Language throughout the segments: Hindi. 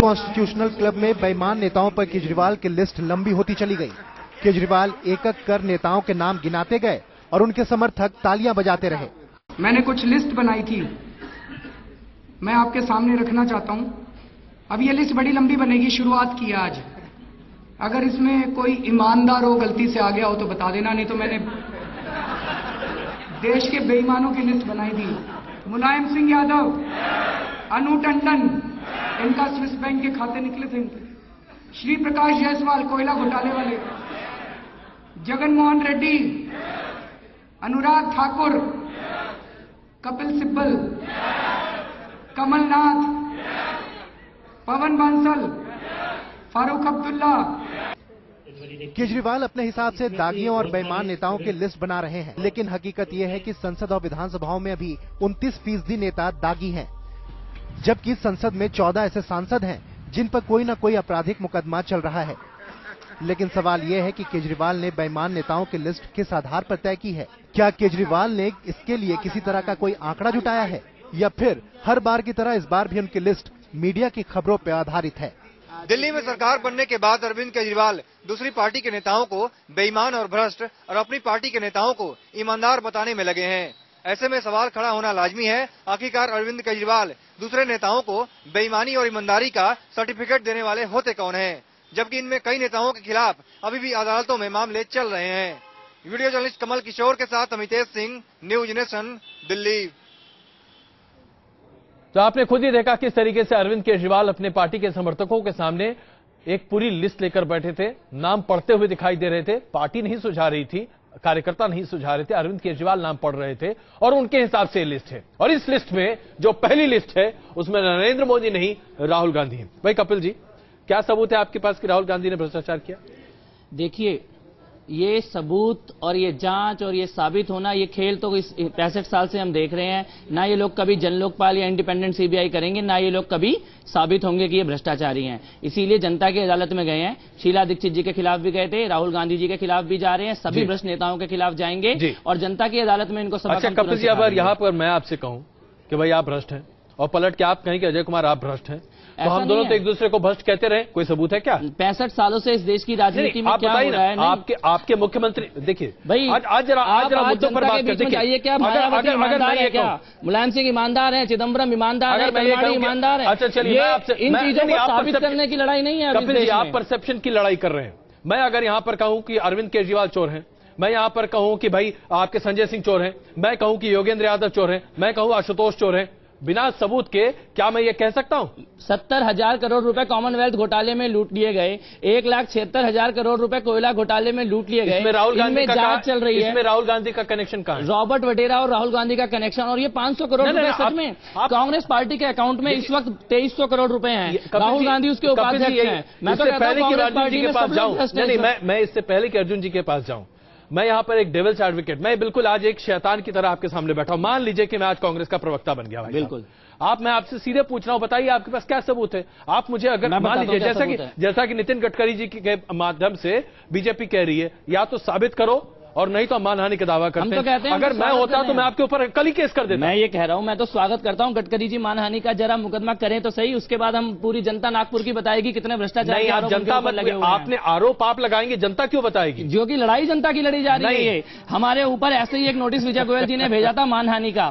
कॉन्स्टिट्यूशनल क्लब में बेईमान नेताओं पर केजरीवाल की लिस्ट लंबी होती चली गई। केजरीवाल एक एक कर नेताओं के नाम गिनाते गए और उनके समर्थक तालियां बजाते रहे। मैंने कुछ लिस्ट बनाई थी, मैं आपके सामने रखना चाहता हूं। अब ये लिस्ट बड़ी लंबी बनेगी, शुरुआत की आज। अगर इसमें कोई ईमानदार हो, गलती से आ गया हो तो बता देना, नहीं तो मैंने देश के बेईमानों की लिस्ट बनाई थी। मुलायम सिंह यादव, अनु टंडन, इनका स्विस बैंक के खाते निकले थे इनके। श्री प्रकाश जायसवाल, कोयला घोटाले वाले। जगन मोहन रेड्डी, अनुराग ठाकुर, कपिल सिब्बल, कमलनाथ, पवन बांसल, फारूक अब्दुल्ला। केजरीवाल अपने हिसाब से दागियों और बेईमान नेताओं की लिस्ट बना रहे हैं, लेकिन हकीकत यह है कि संसद और विधानसभाओं में अभी 29% नेता दागी हैं, जबकि संसद में 14 ऐसे सांसद हैं जिन पर कोई न कोई आपराधिक मुकदमा चल रहा है। लेकिन सवाल यह है कि केजरीवाल ने बेईमान नेताओं की लिस्ट किस आधार पर तय की है? क्या केजरीवाल ने इसके लिए किसी तरह का कोई आंकड़ा जुटाया है, या फिर हर बार की तरह इस बार भी उनकी लिस्ट मीडिया की खबरों पर आधारित है? दिल्ली में सरकार बनने के बाद अरविंद केजरीवाल दूसरी पार्टी के नेताओं को बेईमान और भ्रष्ट और अपनी पार्टी के नेताओं को ईमानदार बताने में लगे हैं। ऐसे में सवाल खड़ा होना लाजमी है, आखिरकार अरविंद केजरीवाल दूसरे नेताओं को बेईमानी और ईमानदारी का सर्टिफिकेट देने वाले होते कौन हैं? जबकि इनमें कई नेताओं के खिलाफ अभी भी अदालतों में मामले चल रहे हैं। वीडियो जर्नलिस्ट कमल किशोर के साथ अमितेश सिंह, न्यूज नेशन, दिल्ली। तो आपने खुद ही देखा किस तरीके से अरविंद केजरीवाल अपने पार्टी के समर्थकों के सामने एक पूरी लिस्ट लेकर बैठे थे, नाम पढ़ते हुए दिखाई दे रहे थे। पार्टी नहीं सुझा रही थी, कार्यकर्ता नहीं सुझा रहे थे, अरविंद केजरीवाल नाम पढ़ रहे थे और उनके हिसाब से लिस्ट है। और इस लिस्ट में जो पहली लिस्ट है उसमें नरेंद्र मोदी नहीं, राहुल गांधी है। भाई कपिल जी, क्या सबूत है आपके पास कि राहुल गांधी ने भ्रष्टाचार किया? देखिए, ये सबूत और ये जांच और ये साबित होना, ये खेल तो इस 65 साल से हम देख रहे हैं। ना ये लोग कभी जन लोकपाल या इंडिपेंडेंट सीबीआई करेंगे, ना ये लोग कभी साबित होंगे कि ये भ्रष्टाचारी हैं। इसीलिए जनता की अदालत में गए हैं। शीला दीक्षित जी के खिलाफ भी गए थे, राहुल गांधी जी के खिलाफ भी जा रहे हैं, सभी भ्रष्ट नेताओं के खिलाफ जाएंगे और जनता की अदालत में इनको सबक। अच्छा कपिल जी, अगर यहाँ पर मैं आपसे कहूं कि भाई आप भ्रष्ट हैं और पलट के आप कहें कि अजय कुमार आप भ्रष्ट हैं, तो हम दोनों तो एक दूसरे को भ्रष्ट कहते रहे, कोई सबूत है क्या? 65 सालों से इस देश की राजनीति में क्या हो रहा है? आपके मुख्यमंत्री, देखिए भाई, आज जरा मुद्दों पर बात करते हैं। क्या मायावती ईमानदार है? क्या मुलायम सिंह ईमानदार है? चिदम्बरम ईमानदार है? कलमाड़ी ईमानदार है? अच्छा चलिए, इन चीजों को साबित करने की लड़ाई नहीं है कपिल जी, आप परसेप्शन की लड़ाई कर रहे हैं। मैं अगर यहाँ पर कहूँ कि अरविंद केजरीवाल चोर हैं, मैं यहाँ पर कहूँ कि भाई आपके संजय सिंह चोर हैं, मैं कहूँ कि योगेंद्र यादव चोर हैं, मैं कहूँ आशुतोष चोर हैं, बिना सबूत के क्या मैं ये कह सकता हूं? 70,000 करोड़ रुपए कॉमनवेल्थ घोटाले में लूट लिए गए, 1,76,000 करोड़ रुपए कोयला घोटाले में लूट लिए गए। इसमें राहुल गांधी का जांच चल रही है। इसमें राहुल गांधी का कनेक्शन कहां है? रॉबर्ट वडेरा और राहुल गांधी का कनेक्शन, और ये 500 करोड़ रुपए सच में कांग्रेस पार्टी के अकाउंट में इस वक्त 2300 करोड़ रुपए हैं। राहुल गांधी उसके उपाध्यक्ष हैं। मैं तो कहता हूं कांग्रेस पार्टी के पास जाऊं, मैं इससे पहले कि अर्जुन जी के पास जाऊं, मैं यहां पर एक डेविल्स एडवोकेट, मैं बिल्कुल आज एक शैतान की तरह आपके सामने बैठा हूं। मान लीजिए कि मैं आज कांग्रेस का प्रवक्ता बन गया। बिल्कुल, मैं आपसे सीधे पूछ रहा हूं, बताइए आपके पास क्या सबूत है? आप मुझे अगर मान लीजिए जैसा कि नितिन गडकरी जी के माध्यम से बीजेपी कह रही है, या तो साबित करो और नहीं तो मानहानि का दावा करते हैं। अगर मैं होता तो मैं आपके ऊपर कल ही केस कर देता। मैं ये कह रहा हूं, मैं तो स्वागत करता हूं गडकरी जी मानहानि का, जरा मुकदमा करें तो सही, उसके बाद हम पूरी जनता नागपुर की बताएगी कितने भ्रष्टाचार। नहीं, आप जनता लगे, आपने आरोप आप लगाएंगे, जनता क्यों बताएगी? जो कि लड़ाई जनता की लड़ी जा रही है। हमारे ऊपर ऐसे ही एक नोटिस विजय गोयल जी ने भेजा था मानहानि का,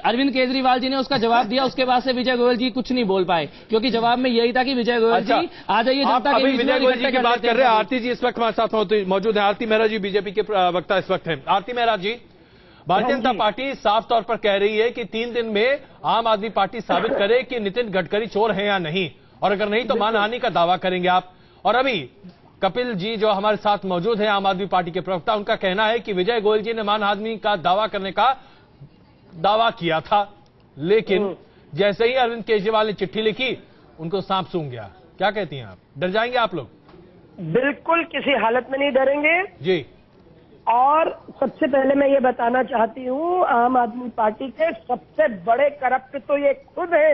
अरविंद केजरीवाल जी ने उसका जवाब दिया, उसके बाद से विजय गोयल जी कुछ नहीं बोल पाए, क्योंकि जवाब में यही था कि विजय गोयल जी आ जाइए जनता के। विजय गोयल जी की बात कर रहे हैं। आरती जी इस वक्त हमारे साथ मौजूद है। आरती मेहरा जी बीजेपी के वक्ता इस वक्त है। आरती मेहरा जी, भारतीय जनता पार्टी साफ तौर पर कह रही है कि 3 दिन में आम आदमी पार्टी साबित करे कि नितिन गडकरी चोर है या नहीं, और अगर नहीं तो मानहानि का दावा करेंगे आप। और अभी कपिल जी जो हमारे साथ मौजूद है, आम आदमी पार्टी के प्रवक्ता, उनका कहना है कि विजय गोयल जी ने मानहानि का दावा करने का दावा किया था, लेकिन जैसे ही अरविंद केजरीवाल ने चिट्ठी लिखी उनको सांप सूंघ गया। क्या कहती हैं आप? डर जाएंगे आप लोग? बिल्कुल किसी हालत में नहीं डरेंगे जी। और सबसे पहले मैं ये बताना चाहती हूँ, आम आदमी पार्टी के सबसे बड़े करप्ट तो ये खुद है,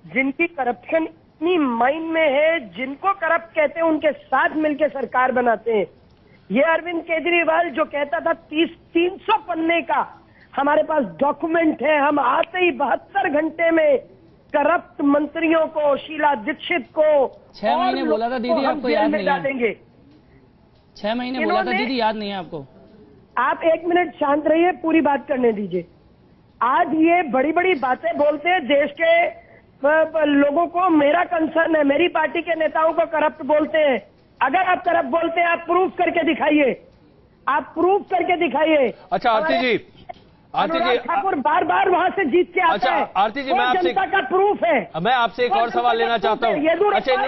जिनकी करप्शन इतनी माइन में है, जिनको करप्ट कहते हैं उनके साथ मिलकर सरकार बनाते हैं। ये अरविंद केजरीवाल जो कहता था 300 पन्ने का हमारे पास डॉक्यूमेंट है, हम आते ही 72 घंटे में करप्ट मंत्रियों को, शीला दीक्षित को 6 महीने बोला था दीदी, आपको याद नहीं है? डालेंगे। 6 महीने बोला था दीदी, याद नहीं है आपको? आप 1 मिनट शांत रहिए, पूरी बात करने दीजिए। आज ये बड़ी बड़ी बातें बोलते हैं, देश के लोगों को मेरा कंसर्न है, मेरी पार्टी के नेताओं को करप्ट बोलते हैं। अगर आप करप्ट बोलते हैं, आप प्रूफ करके दिखाइए, आप प्रूफ करके दिखाइए। अच्छा आरती जी, ठाकुर बार बार वहां से जीत के आता है। आरती जी, मैं आपसे जनता का प्रूफ है। मैं आपसे एक और सवाल लेना चाहता हूँ।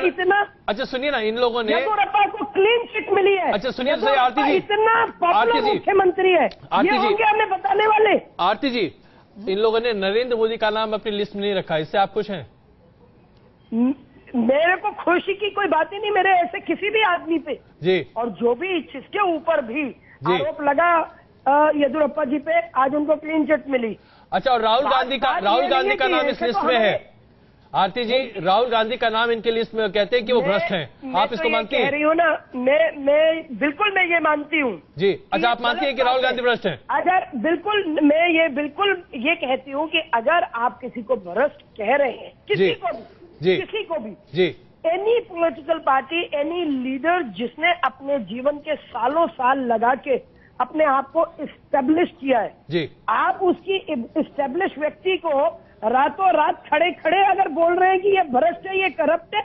इतना सुनिए ना, इन लोगों ने येदियुरप्पा को क्लीन चिट मिली है। अच्छा सुनिए सही, आरती जी इतना पॉपुलर मुख्यमंत्री है, ये होंगे हमें बताने वाले। आरती जी, इन लोगों ने नरेंद्र मोदी का नाम अपनी लिस्ट में नहीं रखा, इससे आप खुश हैं? मेरे को खुशी की कोई बात ही नहीं, मेरे ऐसे किसी भी आदमी पे जी, और जो भी जिसके ऊपर भी आरोप लगा येदियुरप्पा जी पे, आज उनको क्लीन चिट मिली। अच्छा, और राहुल गांधी का नाम इस लिस्ट में है? आरती जी, राहुल गांधी का नाम इनके लिस्ट में, कहते हैं कि वो भ्रष्ट हैं, आप इसको मानती हैं? कह रही हूँ ना, मैं बिल्कुल मैं ये मानती हूँ जी। अच्छा, आप मानती हैं कि राहुल गांधी भ्रष्ट हैं? अगर बिल्कुल मैं ये कहती हूँ कि अगर आप किसी को भ्रष्ट कह रहे हैं, किसी को भी जी, any political party, any leader जिसने अपने जीवन के सालों साल लगा के अपने आप को इस्टेब्लिश किया है जी, आप उसकी इस्टेब्लिश व्यक्ति को रातों रात खड़े खड़े अगर बोल रहे हैं कि ये भ्रष्ट है, ये करप्ट है,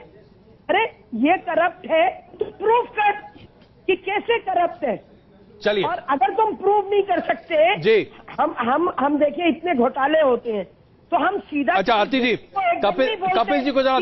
अरे ये करप्ट है तो प्रूफ कर कि कैसे करप्ट है। चलिए, और अगर तुम प्रूव नहीं कर सकते जी, हम देखिए इतने घोटाले होते हैं तो हम सीधा। अच्छा आरती जी, कपिल जी को जरा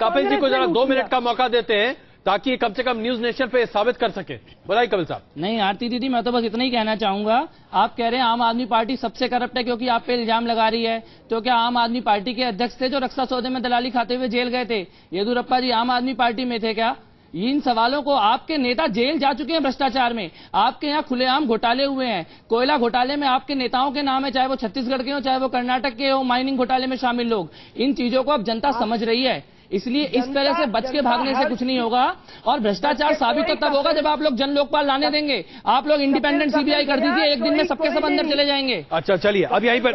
कपिल जी को जरा 2 मिनट का मौका देते हैं ताकि कम से कम न्यूज नेशन पे साबित कर सके। बताइए कपिल साहब। नहीं आरती दीदी, मैं तो बस इतना ही कहना चाहूंगा, आप कह रहे हैं आम आदमी पार्टी सबसे करप्ट है क्योंकि आप पे इल्जाम लगा रही है, तो क्या आम आदमी पार्टी के अध्यक्ष थे जो रक्षा सौदे में दलाली खाते हुए जेल गए थे? येदियुरप्पा जी आम आदमी पार्टी में थे क्या? इन सवालों को, आपके नेता जेल जा चुके हैं भ्रष्टाचार में, आपके यहाँ खुलेआम घोटाले हुए हैं, कोयला घोटाले में आपके नेताओं के नाम है, चाहे वो छत्तीसगढ़ के हो चाहे वो कर्नाटक के हो, माइनिंग घोटाले में शामिल लोग। इन चीजों को अब जनता समझ रही है, इसलिए इस तरह से बच के भागने से कुछ नहीं होगा। और भ्रष्टाचार साबित तो तब होगा जब आप लोग जन लोकपाल लाने देंगे। आप लोग इंडिपेंडेंट सीबीआई कर दीजिए, एक दिन में सबके सब अंदर चले जाएंगे। अच्छा चलिए, अब यहीं पर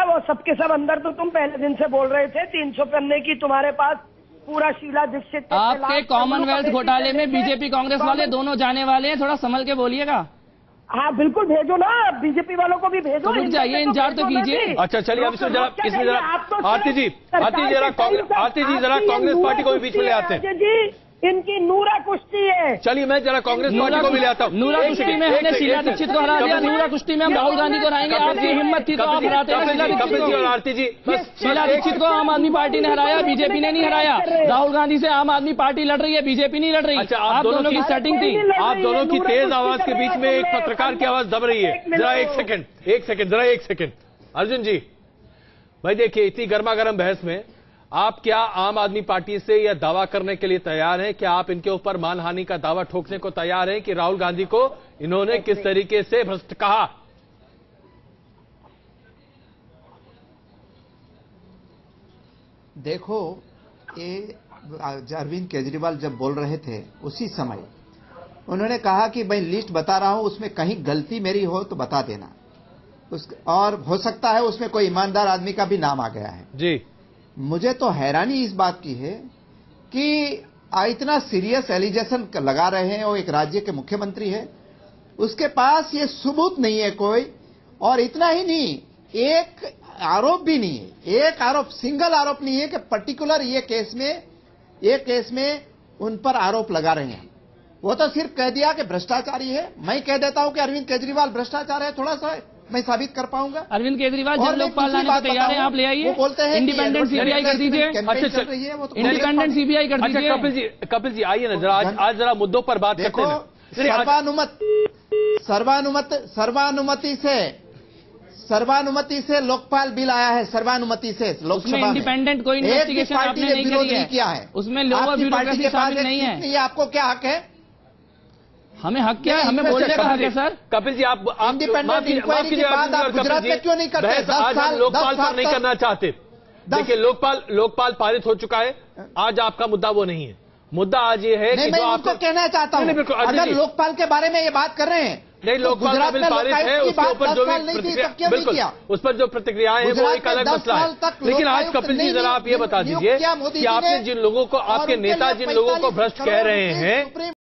वो सबके सब अंदर तो तुम पहले दिन से बोल रहे थे, 300 पन्ने की तुम्हारे पास पूरा शीला दीक्षित। आपके कॉमनवेल्थ घोटाले में बीजेपी कांग्रेस वाले दोनों जाने वाले हैं, थोड़ा संभल के बोलिएगा। हाँ बिल्कुल, भेजो ना, बीजेपी वालों को भी भेजो। तो रुक जाइए, इंतजार तो कीजिए। अच्छा चलिए, अब इसमें जरा आरती जी जरा कांग्रेस पार्टी को भी बीच में ले आते हैं। इनकी नूरा कुश्ती है। चलिए, मैं जरा कांग्रेस पार्टी को भी ले आता हूँ। नूरा कुश्ती में हमने शीला दीक्षित को हरा दिया, नूरा कुश्ती में हम राहुल गांधी को हराएंगे। आपकी हिम्मत थी तो आप हराते हैं शीला दीक्षित को। और आरती जी, शीला दीक्षित को आम आदमी पार्टी ने हराया, बीजेपी ने नहीं हराया। राहुल गांधी से आम आदमी पार्टी लड़ रही है, बीजेपी नहीं लड़ रही। अच्छा, आप दोनों की सेटिंग थी। आप दोनों की तेज आवाज के बीच में एक पत्रकार की आवाज दब रही है। जरा एक सेकंड अर्जुन जी, भाई देखिए, इतनी गर्मा गर्म बहस में आप क्या आम आदमी पार्टी से यह दावा करने के लिए तैयार हैं, क्या आप इनके ऊपर मानहानि का दावा ठोकने को तैयार हैं कि राहुल गांधी को इन्होंने किस तरीके से भ्रष्ट कहा? देखो, ये अरविंद केजरीवाल जब बोल रहे थे उसी समय उन्होंने कहा कि मैं लिस्ट बता रहा हूं, उसमें कहीं गलती मेरी हो तो बता देना, और हो सकता है उसमें कोई ईमानदार आदमी का भी नाम आ गया है। जी, मुझे तो हैरानी इस बात की है कि इतना सीरियस एलिगेशन लगा रहे हैं, वो एक राज्य के मुख्यमंत्री है, उसके पास ये सबूत नहीं है कोई, और इतना ही नहीं, एक आरोप भी नहीं है, एक आरोप, सिंगल आरोप नहीं है कि पर्टिकुलर ये केस में उन पर आरोप लगा रहे हैं। वो तो सिर्फ कह दिया कि भ्रष्टाचारी है। मैं कह देता हूं कि अरविंद केजरीवाल भ्रष्टाचार है, थोड़ा सा मैं साबित कर पाऊंगा। अरविंद केजरीवाल जन लोकपाल लाने को तैयार है, आप ले आइए। इंडिपेंडेंट सीबीआई कर दीजिए। इंडिपेंडेंट सीबीआई कर दीजिए। कपिल जी आइए ना, जरा आज जरा मुद्दों पर बात करते हैं। सर्वानुमति से लोकपाल बिल आया है, सर्वानुमति से लोकसभा में। इंडिपेंडेंट कोई इन्वेस्टिगेशन आपने नहीं किया है, उसमें लोअर ब्यूरोक्रेसी शामिल नहीं है। ये आपको क्या हक है? हमें हक क्या है? हमें बोलने का हक है सर। कपिल जी, आप इंडिपेंडेंट इंक्वायरी की बात आप गुजरात में क्यों नहीं करते? 10 साल लोकपाल पर नहीं करना चाहते। देखिए, लोकपाल पारित हो चुका है, आज आपका मुद्दा वो नहीं है। मुद्दा आज ये है कि मैं उनको कहना चाहता हूं, अगर लोकपाल के बारे में ये बात कर रहे हैं नहीं, लोकपाल का बिल पारित है, उसके ऊपर जो भी प्रतिक्रिया, बिल्कुल उस पर जो प्रतिक्रियाएं हैं वो एक अलग मसला है। लेकिन आज कपिल जी जरा आप ये बता दीजिए कि आपने जिन लोगों को, आपके नेता जिन लोगों को भ्रष्ट कह रहे हैं,